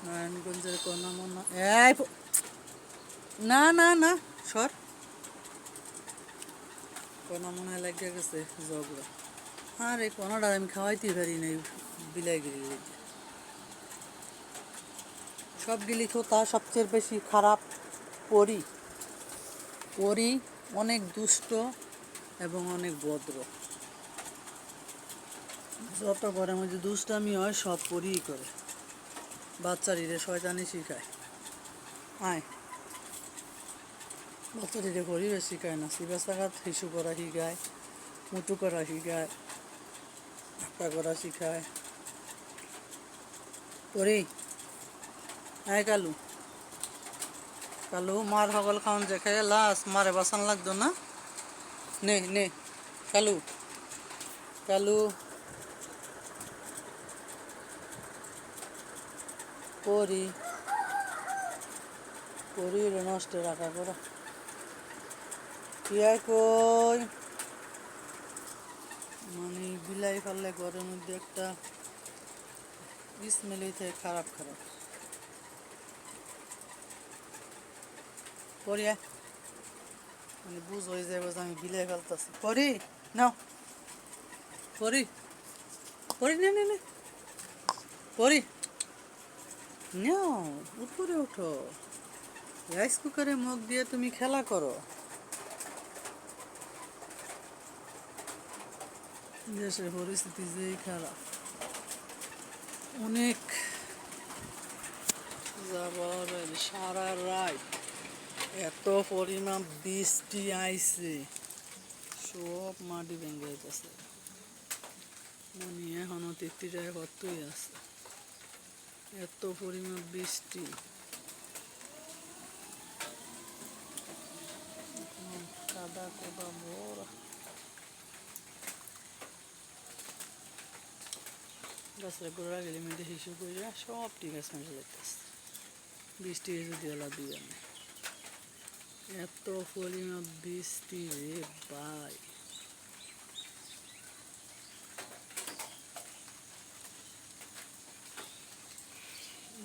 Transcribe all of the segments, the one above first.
নারায়ণগঞ্জের কোনা মনা এই না না না সর কোনা মনে লেগে গেছে ঝগড়া। আর এই কোনাটা আমি খাওয়াইতে পারি নাই বিলাইগিরি সব গিলি থোতা সবচেয়ে বেশি খারাপ পরি পরি অনেক দুষ্ট এবং অনেক ভদ্র। যত ঘরের মধ্যে দুষ্টামি হয় সব পরিই করে, বাচ্চারিরে শয়তানি শিখায়। আয় বাচ্চারিরে পরিবেশ শিখায় না, সিবাসাঘাত হিসু করা শিখায়, মুটু করা শিখায়, হাঁটা করা শিখায়। পরি আয় কালু কালু মার সকল খাওয়ান যে খেয়ে লাস মারে বাসান লাগতো না। নে নে কালু কালু পরি পরি নষ্ট রাখা করা ইয়ার কই মানে বিলাই ফেললে ঘরের মধ্যে একটা স্মেলই থাকে খারাপ খারাপ। পরি মানে বুঝ হয়ে যাবে যে আমি বিলাই ফেলতেছি। পরি নাও পরি পরি নে নে নে পরি নাও উপরে ওঠো, রাইস কুকারে মুখ দিয়ে তুমি খেলা করো। দেশের পরিস্থিতি যেই খারাপ, অনেক যাবার সারা রাত এত পরিমাণ বৃষ্টি আইছে, সব মাটি ভেঙে যাইতেছে। মনে এখনো 33 কতই আছে, এত পরিমাণ বৃষ্টি। কাদা কোদা বড় গাছের গোড়া গেলে মেয়েদের হিসু করে সব ঠিক আছে মেরে লাগতেছে, বৃষ্টি যদি ওলা দিয়ে না এত পরিমাণ বৃষ্টি রে ভাই।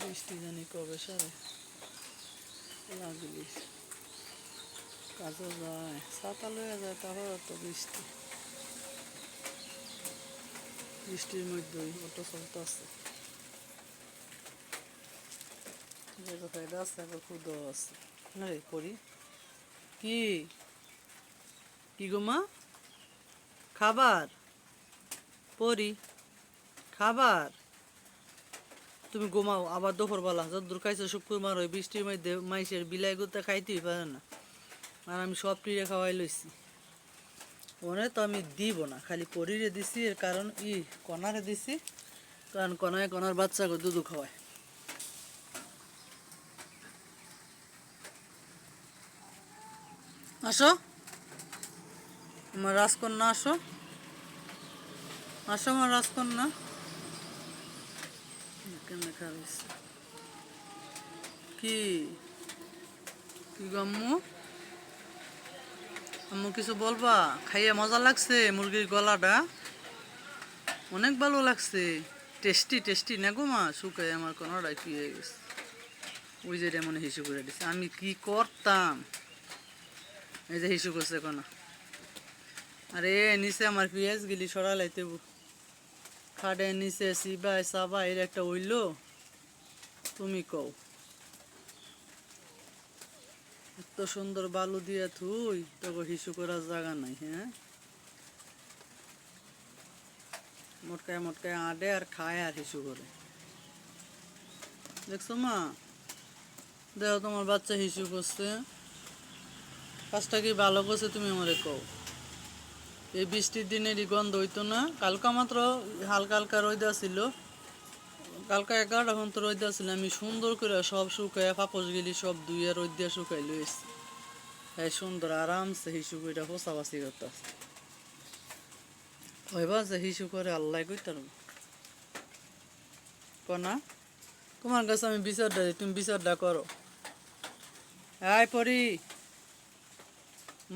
বৃষ্টি জানি কবে সারে লাগলি কাজে যায়, ছাতা লয়ে যায়, তারপর তো বৃষ্টি, বৃষ্টির মধ্যেই অটো চলতে আছে, যে কোথায় রাস্তা খুদ আছে না রে পরি। কি কি গো মা খাবার পরি খাবার, তুমি ঘুমাও আবার দুপুরবেলা যদ্দূর খাইছো শুক্রবার ওই বৃষ্টির মধ্যে মাইসের বিলাই গুতা খাইতেই পারে না, আর আমি সব টিরে খাওয়াই লইছি। ওনে তো আমি দিব না, খালি পরিরে দিছি, এর কারণ কনারে দিছি, কারণ কনায় কনার বাচ্চাকে দুধ খাওয়ায়। আসো আমার রাজকন্যা, আসো আসো আমার রাজকন্যা। কি কি গম্মু আম্মু কিছু বলবা? খাইয়ে মজা লাগছে, মুরগির গলাটা অনেক ভালো লাগছে, টেস্টি টেস্টি না গো মা? শুকাই আমার কোনোটা কি হয়ে গেছে, ওই যে মনে হিসু করে দিচ্ছে, আমি কি করতাম। এই যে হিসু করছে কোনা, আরে নিচে আমার পেঁয়াজ গিলি সরালাইতে খাটে নিচে সিবাই সাবা এর একটা হইল, তুমি কও এত সুন্দর বালু দিয়া থুই তবে হিসু করার জায়গা নাই। হ্যাঁ মোটকায় মোটকায় আডে আর খায় আর হিসু করে, দেখছো মা? দেখো তোমার বাচ্চা হিসু করছে, কাজটা কি ভালো করছে তুমি আমারে কও। এই বৃষ্টির দিনেরই গন্ধ হইতো না, কালকা মাত্র হালকা হালকা রোদ ছিল, কালকা 11টা পর্যন্ত রোদ ছিল, আমি সুন্দর করে সব শুকাইয়া পাপস গেলি সব ধুইয়া রোদ দিয়া শুকাই লইছি, এই সুন্দর আরামসে হিসু করে হোসাবাসি করতে হইবা যে হিসু করে আল্লাহ কইতার কনা। তোমার কাছে আমি বিচারটা দিই, তুমি বিচারটা করো। আয় পরি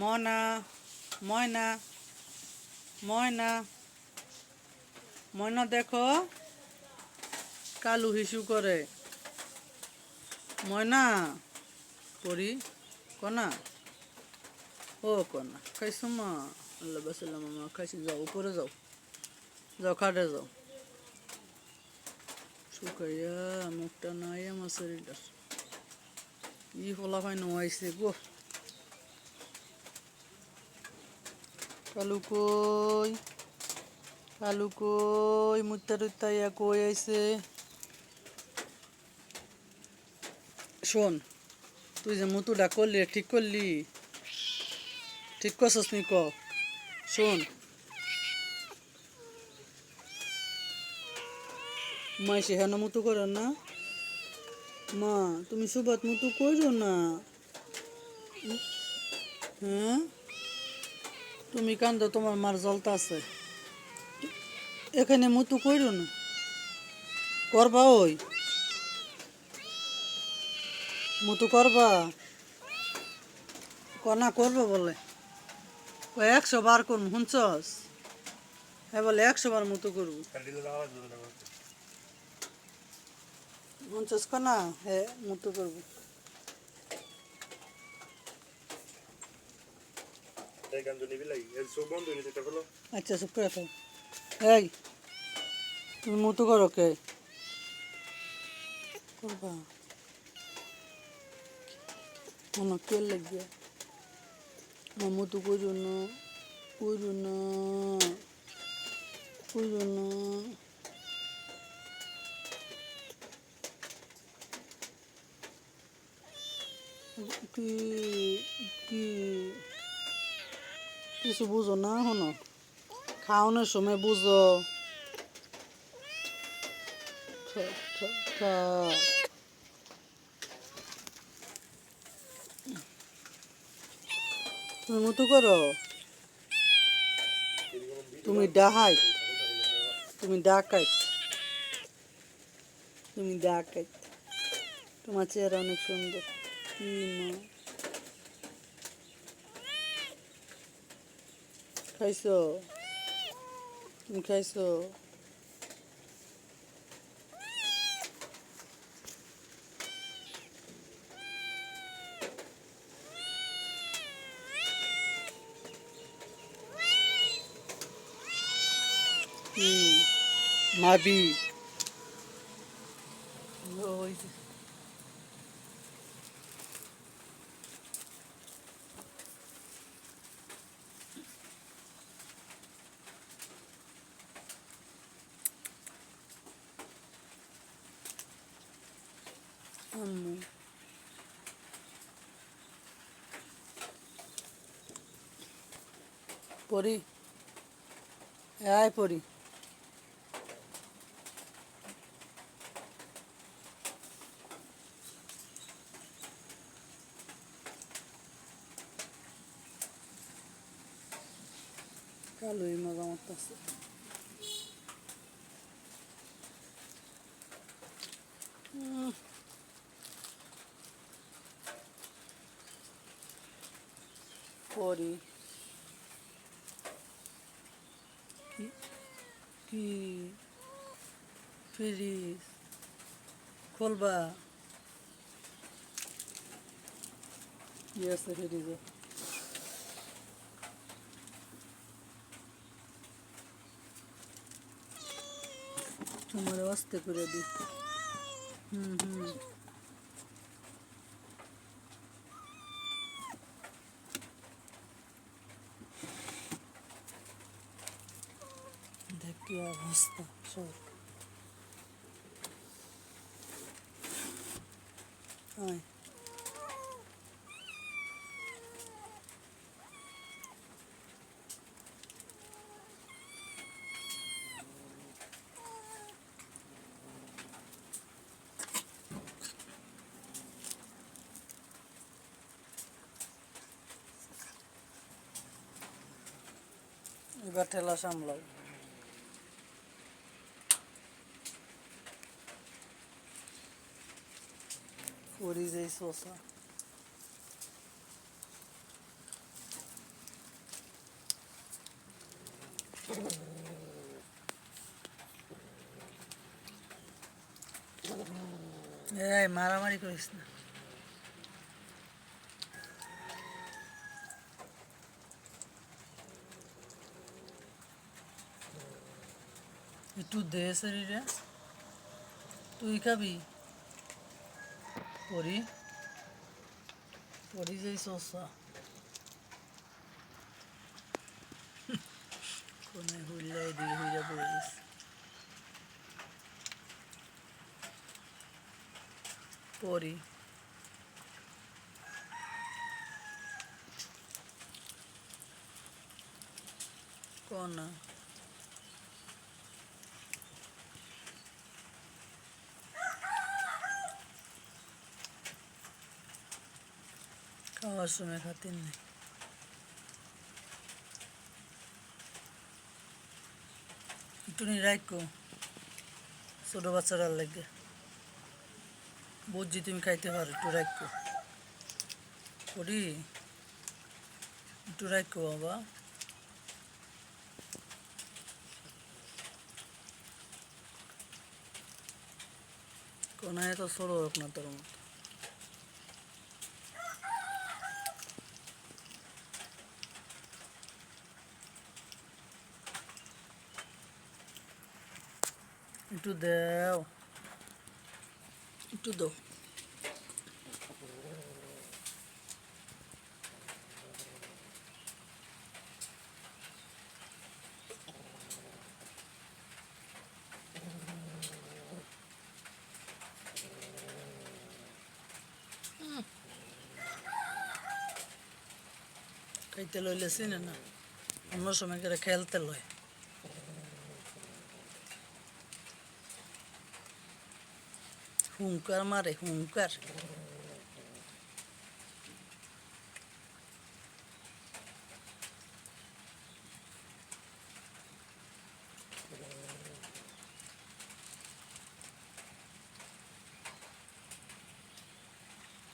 ময়না ময়না ময়না ময়না দেখো কালু হিসু করে, ময়না পরি কনা ও কনা খাইছো মা আল্লাহ বাসাল্লাম মা খাইছি যাও উপরে যাও যাও খাটে যাও শুকাইয়া মুখটা নাই আমার শরীরটার ই ফলা ফাই নোয়াইছে গো কালু কই মুত্তা টুত্তা ইয়া কই আইছে শোন তুই যে মুতুটা করলি ঠিক করছস নি ক শোন মাই সেখানে মুতু করো না মা তুমি সুবাত মুতু করো না হ্যাঁ তুমি কান্দো তোমার মার জলতা আছে এখানে মুতু করো না করবা ওই মুতু করবা কনা করবো বলে ও 100 বার করবো শুনছস হ্যাঁ বলে 100 বার মুতু করবো শুনছস কনা হ্যাঁ মুতু করবো আচ্ছা চুপ করে থাক এই তুমি মুতু করো কে করবা মনে কে লাগবে মুতু করো না করো না করো না কি কি কিছু বুঝো না হনো খাওয়ানোর সময় বুঝো তুমি মতো করো তুমি ডাহাই তুমি ডাকাই তোমার চেহারা অনেক সুন্দর কি মা খাইছো তুমি খাইছো মাবি ওই যে আম্মু পরি আয় পরি কালোই মজা মারতেছে পরি কি ফ্রিজ খুলবা কি আছে ফ্রিজে তোমার আস্তে করে দি দেখ কি অবস্থা সব আয় এবার ঠেলা সামলাও ফরিজ এই শসা এই মারামারি করিস না। একটু দে শরীরে, তুই খাবি? পরি পরি যাই সসা কোনে হুইলাই দিয়ে হুইলা পড়ে গেছে। পরি কোনা খাওয়ার সময় খাতির নেই। একটু নি রাখো, ছোট বাচ্চারার লাগে বুঝছি তুমি খাইতে পারো, একটু রাখো। পরি একটু রাখো বাবা। কোনায় তো ছোট হোক না তোর মতো। একটু দাও, একটু দাও। খাইতে লইলে চিনে না, অন্য সময় করে খেলতে লয়। হুঙ্কার মারে হুঙ্কার।